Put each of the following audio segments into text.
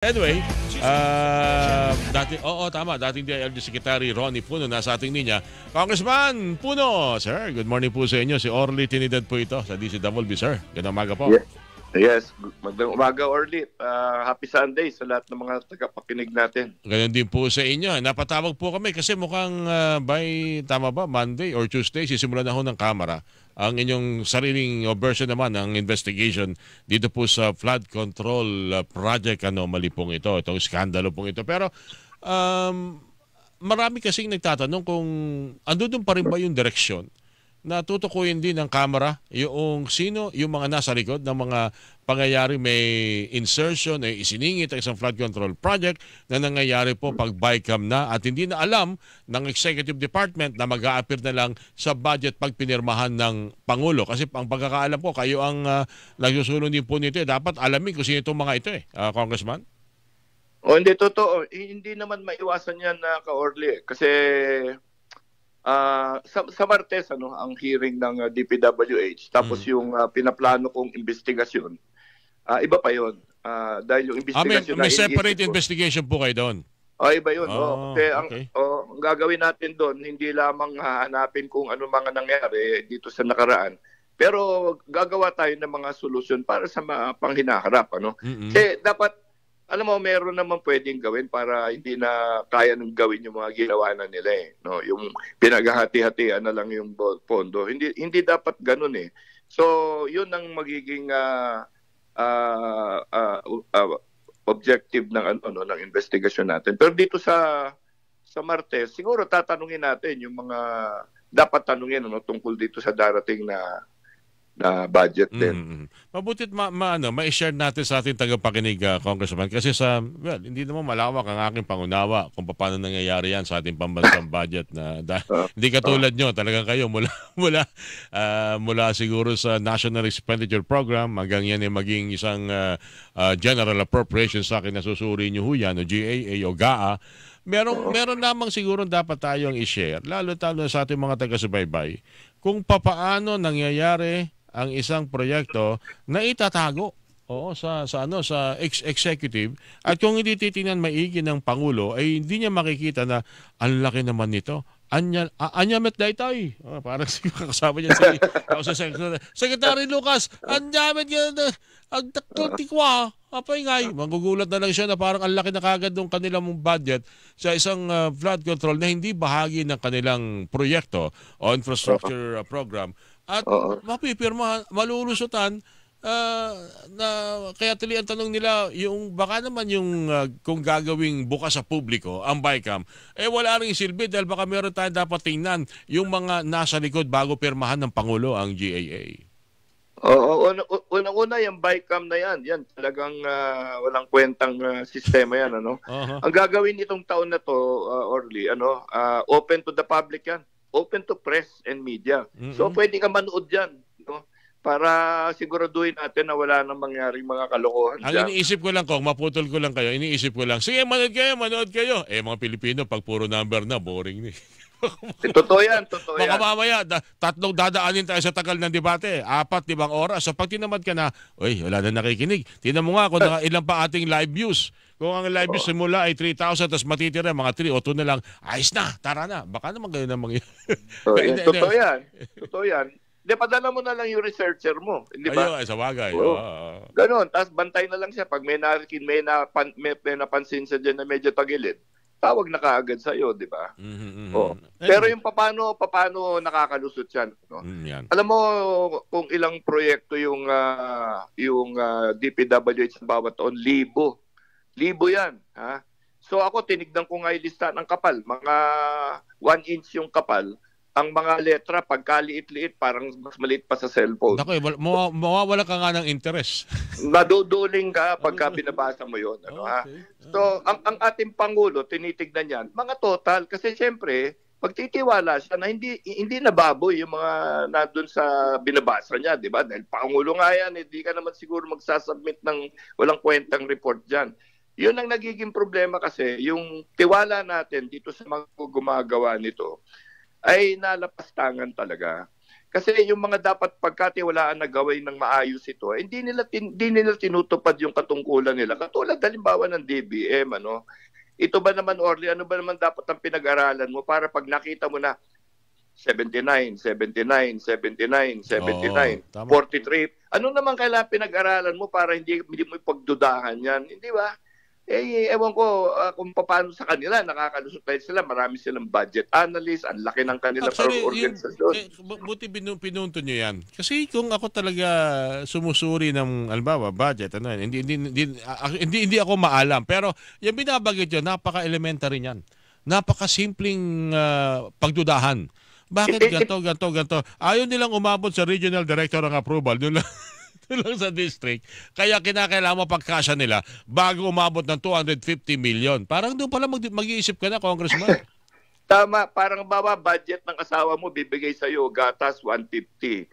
Anyway, tama, dating DILG Secretary Ronnie Puno nasa ating linya. Congressman Puno, sir, good morning po sa inyo. Si Orly Trinidad po ito sa DCWB, sir. Gandang umaga po. Yes, magandang umaga, Orly. Happy Sunday sa lahat ng mga tagapakinig natin. Ganyan din po sa inyo. Napatawag po kami kasi mukhang tama ba, Monday or Tuesday, sisimulan na ho ng Kamara ang inyong sariling version naman ng investigation dito po sa flood control project anomaly pong ito, itong skandalo pong ito. Pero marami kasing nagtatanong kung andun pa rin ba yung direksyon na tutukuyin din ng Kamara yung sino yung mga nasa likod ng mga pangyayari may insertion ay isiningit ang isang flood control project na nangyayari po pag BICAM na at hindi na alam ng Executive Department na mag-a-appear na lang sa budget pag pinirmahan ng Pangulo. Kasi ang pagkakaalam po, kayo ang nagsusulong din po nito. Dapat alamin kung sino itong mga ito Congressman. Hindi totoo. Hindi naman maiwasan yan na ka-Orly. Kasi sa Martes ang hearing ng DPWH tapos yung pinaplano kong investigasyon iba pa yon dahil yung investigasyon may separate investigation po kayo doon. Iba yun. Kasi ang gagawin natin doon hindi lamang hanapin kung ano mga nangyari dito sa nakaraan, pero gagawa tayo ng mga solusyon para sa panghinaharap Kasi dapat alam mo, meron naman pwedeng gawin para hindi na kaya nang gawin yung mga ginawa na nila no, yung pinaghahati-hatian na lang yung pondo. Hindi dapat ganoon So, yun ang magiging objective ng ng investigasyon natin. Pero dito sa Martes, siguro tatanungin natin yung mga dapat tanungin tungkol dito sa darating na budget din. Mabutit ma-share natin sa ating tagapakinig, Congressman, kasi hindi naman malawak ang aking pangunawa kung paano nangyayari yan sa ating pambansang budget na hindi katulad nyo, talagang kayo mula siguro sa National Expenditure Program hanggang yan ay maging isang General Appropriation sa akin na susuri nyo yan o GAA o GAA. Meron lamang siguro dapat tayong i-share, lalo-talo sa ating mga taga-subaybay, kung papaano nangyayari ang isang proyekto na itatago sa executive, at kung hindi titingnan maigi ng Pangulo ay hindi niya makikita na ang laki naman nito. Anyamet daytay. Parang kasama niya sa Secretary Lucas, anyamet yan ang tikwa. Apay ngay, magugulat na lang siya na parang ang laki na kagad ng kanilang budget sa isang flood control na hindi bahagi ng kanilang proyekto o infrastructure program. At mapipirma, malulusutan, kaya tuloy ang tanong nila, yung baka naman yung kung gagawing bukas sa publiko ang BICAM, wala rin silbi dahil baka meron tayong dapat tingnan yung mga nasa likod bago pirmahan ng Pangulo ang GAA. Unang-una yung BICAM na yan talagang walang kwentang sistema yan. Ang gagawin itong taon na to, Orly, open to the public yan. Open to press and media. So pwede ka manood dyan. Para siguraduhin natin na wala nang mangyaring mga kalokohan dyan. Ang iniisip ko lang, kung maputol ko lang kayo, iniisip ko lang, sige, manood kayo. Mga Pilipino, pag puro number na, boring Totoo yan. Baka mamaya, tatlong dadaanin tayo sa tagal ng debate, 4-5 oras. So pag tinamad ka na, wala na nakikinig. Tingnan mo nga kung ilan pa ating live views. Kung ang live views simula ay 3,000, tapos matitira mga 3 o 2 na lang, ayos na, tara na. Baka naman ganyan ang mangyayari. Totoo yan. Padala mo na lang yung researcher mo. Hindi ba? Ayun, sa bagay. Ganon. Tapos bantay na lang siya. Pag may napansin siya dyan na medyo tagilid, tawag na kaagad sa'yo, di ba? Pero yung paano nakakalusot yan. Yan. Alam mo kung ilang proyekto yung DPWH sa bawat taon, libo yan. So ako, tinignan ko nga yung lista ng kapal. Mga 1 inch yung kapal. Ang mga letra, pagkaliit-liit, parang mas maliit pa sa cellphone. Naku, mawawala ka nga ng interest. Maduduling ka pagka binabasa mo yun. So, ang ating Pangulo, tinitignan yan, mga total. Kasi siyempre, magtitiwala siya na hindi nababoy yung mga nandun sa binabasa niya, di ba? Dahil Pangulo nga yan, hindi ka naman siguro magsasubmit ng walang kwentang report dyan. Yun ang nagiging problema kasi, yung tiwala natin dito sa mga gumagawa nito, ay nalapastangan talaga. Kasi yung mga dapat pagkatiwalaan na gawin ng maayos ito, hindi nila tinutupad yung katungkulan nila. Katulad halimbawa ng DBM, ano? Ito ba naman, Orly, ano ba naman dapat ang pinag-aralan mo para pag nakita mo na 79, 79, 79, 79, 43, ano naman kailangan pinag-aralan mo para hindi mo ipagdudahan yan, hindi ba? Ewan ko kung paano sa kanila, nakakalusot tayo sila, marami silang budget analyst, ang laki ng kanilang organisasyon. Buti pinunto nyo yan. Kasi kung ako talaga sumusuri ng, albawa, budget, ano, hindi ako maalam. Pero yung binabagit yun, napaka-elementary niyan. Napaka-simpleng pagdudahan. Bakit ganto? Ayaw nilang umabot sa regional director ng approval. Doon lang sa district. Kaya kinakailangan mo pagkasya nila bago umabot ng 250 million. Parang doon pala mag-iisip ka na, Congressman. Tama. Parang budget ng asawa mo, bibigay sa'yo, gatas 150,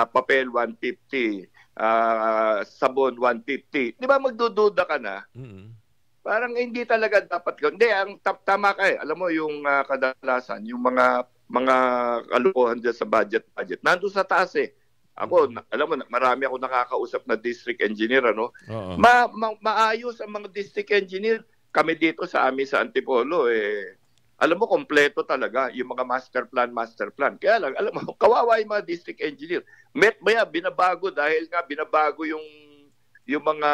papel 150, sabon 150. Di ba magdududa ka na? Parang hindi talaga dapat gawin. Hindi, ang tama ka eh. Alam mo, yung kadalasan, yung mga kalukuhan dyan sa budget. Nandun sa taas eh. Ako, alam mo, marami ako nakakausap na district engineer, ano? Maayos ang mga district engineer. Kami dito sa amin sa Antipolo, alam mo, kompleto talaga yung mga master plan. Kaya lang, alam mo, kawawa yung mga district engineer. Binabago dahil nga binabago yung mga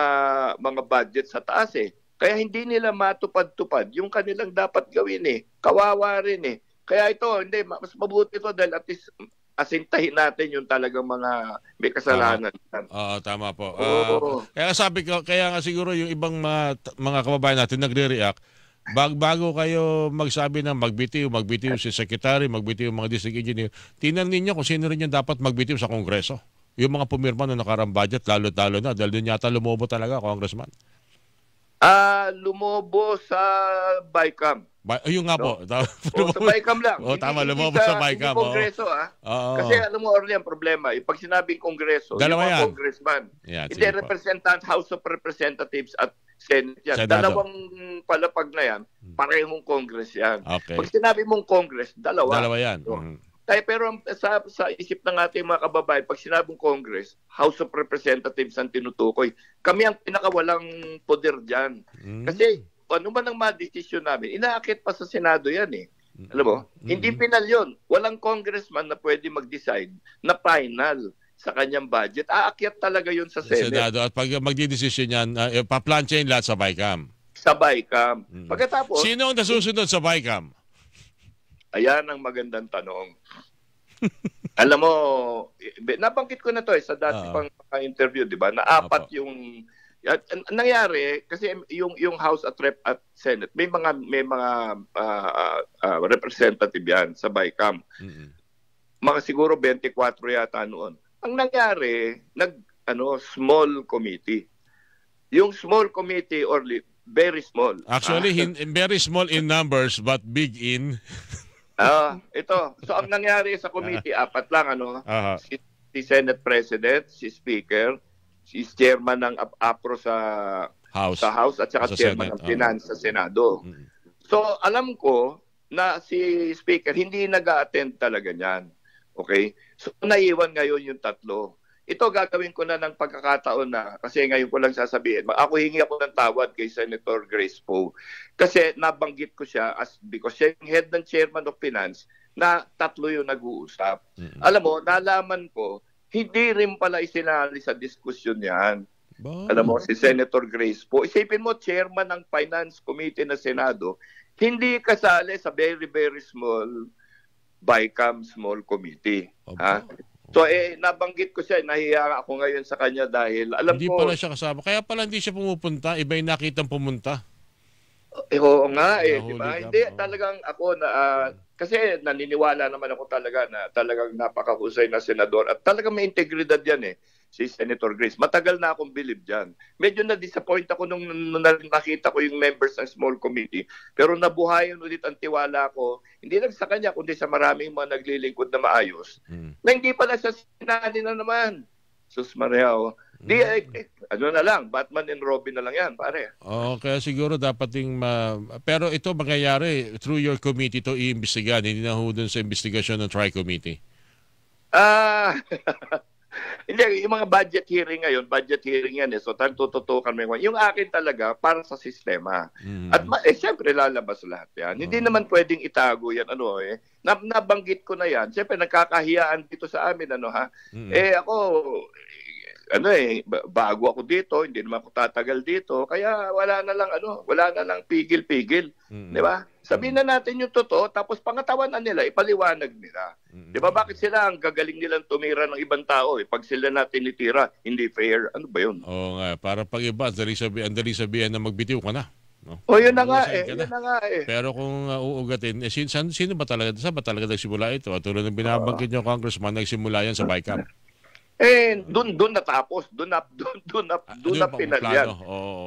budget sa taas eh. Kaya hindi nila matupad-tupad yung kanilang dapat gawin eh. Kawawa rin eh. Kaya ito, hindi, mas mabuti ito dahil at least asintahin natin yung talagang mga may kasalanan. Oo, tama po. Kaya nga siguro yung ibang mga kababayan natin nagre-react, bago kayo magsabi na magbitiw si secretary, magbitiw yung mga district engineer, tingnan ninyo kung sino rin yung dapat magbitiw sa Kongreso. Yung mga pumirma na nakarang budget, lalo-talo na, dahil doon yata lumobo talaga, Congressman. Lumobo sa BICAM. Ayun nga po. Sa BICAM lang. Tama, lumobo sa BICAM. Hindi Kongreso, Kasi alam mo, Orly, ang problema, pag sinabing Kongreso, dalawa yung yan. Congressman, Yeah, hindi representant, House of Representatives at Senate yan. Senado. Dalawang palapag na yan, parehong Congress yan. Okay. Pag sinabi mong Congress, dalawa. Dalawa yan. Pero sa isip ng ating mga kababayan, pag sinabing Congress, House of Representatives ang tinutukoy. Kami ang pinakawalang poder dyan. Kasi ano man ang madesisyon namin, inaakit pa sa Senado yan eh. Alam mo? Hindi final yun. Walang congressman na pwede mag-decide na final sa kanyang budget. Aakyat talaga yun sa Senado. At pag magdidesisyon yan, paplansya yun lahat sa BICAM. Sa BICAM. Pagkatapos, sino ang nasusunod sa BICAM? Ayan ang magandang tanong. Alam mo, nabanggit ko na to sa dati pang interview, di ba? Na apat yung nangyari kasi yung House at Rep at Senate may mga representative yan sa BICAM. Mga siguro 24 yata noon. Ang nangyari, small committee. Yung small committee or very small. Actually, very small in numbers but big in ito. So ang nangyari sa committee, apat lang si Senate President, si Speaker, si Chairman ng APRO sa House at saka Chairman ng Finance sa Senado. So alam ko na si Speaker hindi nag-a-attend talaga niyan. Okay? So naiwan ngayon yung tatlo. Ito gagawin ko na ng pagkakataon na kasi ngayon ko lang sasabihin. Hingi ako ng tawad kay Senator Grace Poe kasi nabanggit ko siya because siya yung head ng Chairman of Finance na tatlo yung nag-uusap. Alam mo, nalaman ko, hindi rin pala isinali sa diskusyon yan. Alam mo, si Senator Grace Poe. Isipin mo, Chairman ng Finance Committee na Senado, hindi kasali sa very, very small BICAM Small Committee. So nabanggit ko siya, nahiya ako ngayon sa kanya dahil alam hindi ko... Hindi pala siya kasama. Kaya pala hindi siya pumupunta. Iba yung nakitang pumunta. Oo nga di ba? Hindi, talagang ako na... kasi naniniwala naman ako talaga na talagang napakahusay na senador at talagang may integridad yan si Senator Grace. Matagal na akong believe dyan. Medyo na-disappoint ako nung nakita ko yung members ng small committee. Pero nabuhayan ulit ang tiwala ko, hindi lang sa kanya, kundi sa maraming mga naglilingkod na maayos, na hindi pala sa sinani na naman. Sus Maria, na lang, Batman and Robin na lang yan, pare. Kaya siguro dapat pero ito mangyayari through your committee to iimbestigahan, hindi na ho dun sa investigasyon ng Tri-Committee. Ah, hindi, yung mga budget hearing ngayon, budget hearing yan eh. So, tututukan mo yung akin talaga para sa sistema. At siyempre lalabas lahat yan. Hindi naman pwedeng itago yan. Ano eh. Nabanggit ko na yan. Siyempre nagkakahiyaan dito sa amin. Ano ha. Ako, bago ako dito, hindi naman ako tatagal dito. Kaya wala na lang pigil-pigil. Di ba? Sabihin na natin yung totoo, tapos pangatawanan nila, ipaliwanag nila. Di ba bakit sila ang gagaling nilang tumira ng ibang tao? Pag sila natin itira, hindi fair. Ano ba yun? Oo nga, para pag iba, ang dali sabihan na magbitiw ka na. No? Yun na nga eh. Pero kung uugatin, sino ba talaga? Saan ba talaga nagsimula ito? Tulad ng binabanggit nyo, Congressman, nagsimula yan sa BICAM. Doon natapos, doon na pinalyan.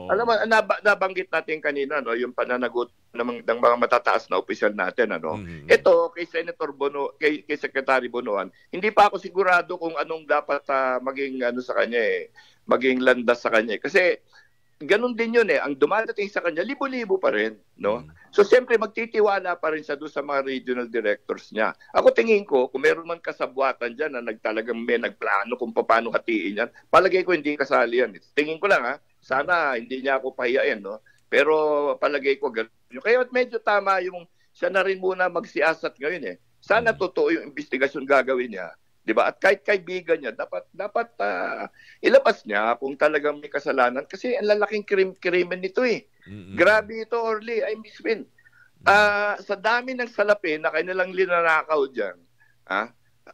Alam mo, nabanggit natin kanina, no, yung pananagot ng mga matataas na opisyal natin, ano. Ito kay Senator Bono, kay Secretary Bonoan, hindi pa ako sigurado kung anong dapat maging sa kanya maging landas sa kanya kasi ganun din yun ang dumadating sa kanya libo-libo pa rin, no? So siyempre magtitiwala pa rin siya doon sa mga regional directors niya. Ako tingin ko kung meron man kasabwatan diyan na may nagplano kung paano hatiin yan, palagay ko hindi kasali yan. Tingin ko lang sana hindi niya ako pahiyain, no? Pero palagay ko ganun. Kaya medyo tama yung siya na rin muna magsiasat ngayon Sana totoo yung investigasyon gagawin niya. 'Di ba? At kahit kaibigan niya, dapat ilabas niya kung talagang may kasalanan kasi ang lalaking krimen nito Grabe ito, Orly. I miss Win. Sa dami ng salapi na kanilang linanakaw diyan,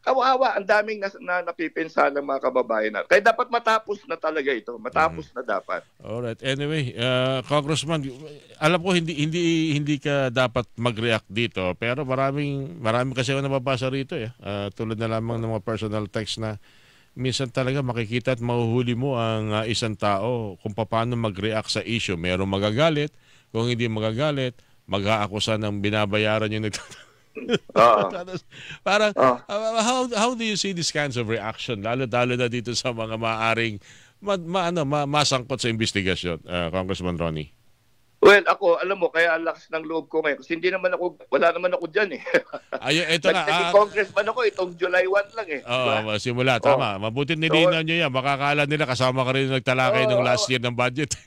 kawawa, ang daming napipinsa ng mga kababayan natin. Kaya dapat matapos na talaga ito. Matapos na dapat. Alright. Anyway, Congressman, alam ko hindi ka dapat mag-react dito, pero marami kasi ako nababasa rito tulad na lamang ng mga personal text na minsan talaga makikita at mahuhuli mo ang isang tao kung paano mag-react sa issue. Merong magagalit, kung hindi magagalit, mag-aakusa ng binabayaran yung Parang how do you see these kinds of reaction lalo na dito sa mga maaring masangkot sa investigasyon, Congressman Ronnie? Well, ako, alam mo, kaya ang lakas ng loob ko ngayon. Kasi wala naman ako dyan Ito na. Naging congressman ako, itong July 1 lang diba? Simula, tama. Mabuti nilinaw nyo yan. Makakala nila kasama ka rin nagtalakay ng last year ng budget.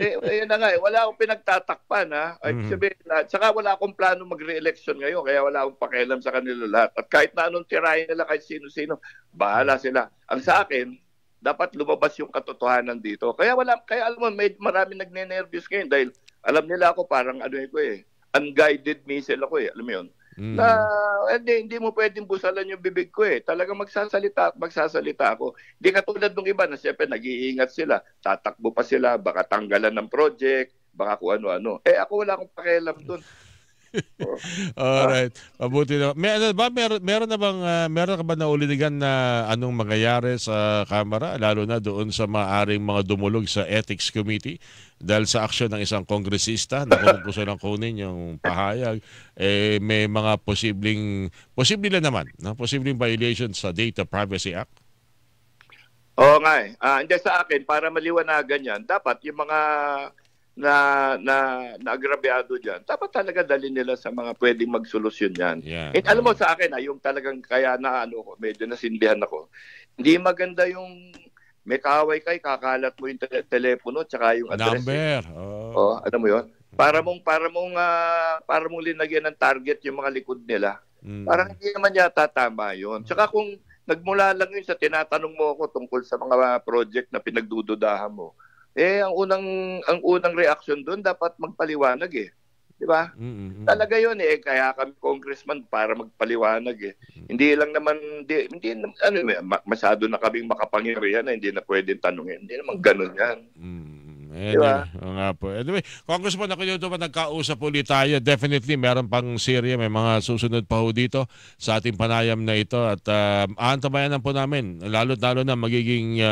Yun na nga wala akong pinagtatakpan sabihin, saka wala akong plano mag-re-election ngayon, kaya wala akong pakialam sa kanila lahat. At kahit na anong tirahin nila, kahit sino-sino, bahala sila. Ang sa akin, dapat lumabas yung katotohanan dito. Kaya alam mo, marami nagne-nervous ngayon dahil alam nila ako parang unguided missile ako alam mo yun. Na hindi mo pwedeng busalan yung bibig ko Talagang magsasalita ako. Hindi katulad ng iba na siyempre nag-iingat sila, tatakbo pa sila, baka tanggalan ng project, baka kung ano-ano. Ako wala akong pakialam doon. Alright. Mabuti na. Meron ka ba nauliligan na anong mangyayari sa Kamara lalo na doon sa maaring mga dumulog sa Ethics Committee dahil sa aksyon ng isang kongresista na kung gusto lang kunin yung pahayag may mga posibleng violation sa Data Privacy Act? Oo nga hindi sa akin para maliwanagan yan dapat yung mga na agrabyado dyan, dapat talaga dalhin nila sa mga pwedeng magsolusyon yan. Alam mo sa akin, yung talagang kaya medyo nasindihan ako. Hindi maganda yung may kaaway kakalat mo yung telepono tsaka yung address. Number. Alam mo yun? Para mong linagyan ng target yung mga likod nila. Parang hindi naman yata tama yun. Tsaka kung nagmula lang yun sa tinatanong mo ako tungkol sa mga project na pinagdududahan mo, ang unang reaction doon dapat magpaliwanag 'di ba? Talaga 'yun kaya kami congressman para magpaliwanag Hindi lang naman hindi masyado na kaming makapangyarihan na hindi na pwedeng tanungin. Hindi naman ganoon 'yan. Diba? Nga po. Anyway, Congressman, ako dito pa nagkausap ulit tayo. Definitely, meron pang serye, may mga susunod pa ho dito sa ating panayam na ito. At aantabayan po namin, lalo na magiging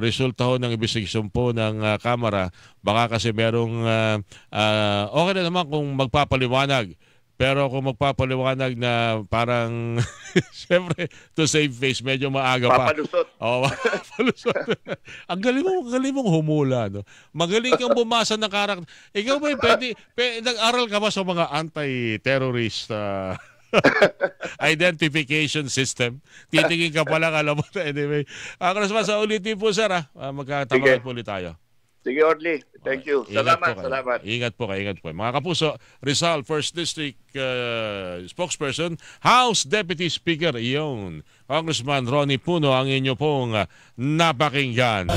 resulta ho ng investigasyon po ng Kamara. Baka kasi merong, okay na naman kung magpapaliwanag. Pero kung magpapaliwanag na parang, siyempre, to save face, medyo maaga pa. Papalusot. Papalusot. Ang galing mong humula, no? Magaling kang bumasa ng karakter. Ikaw ba pwede nag-aral ka ba sa mga anti-terrorist Identification system. Titingin ka pa lang, alam mo. Anyway, Congressman, sa ulitin po, sir. Magkatawagan po ulit tayo. Sige, Orly. Thank you. Salamat. Ingat po kayo. Mga kapuso, Rizal 1st District spokesperson, House Deputy Speaker, iyon. Congressman Ronnie Puno, ang inyo pong napakinggan.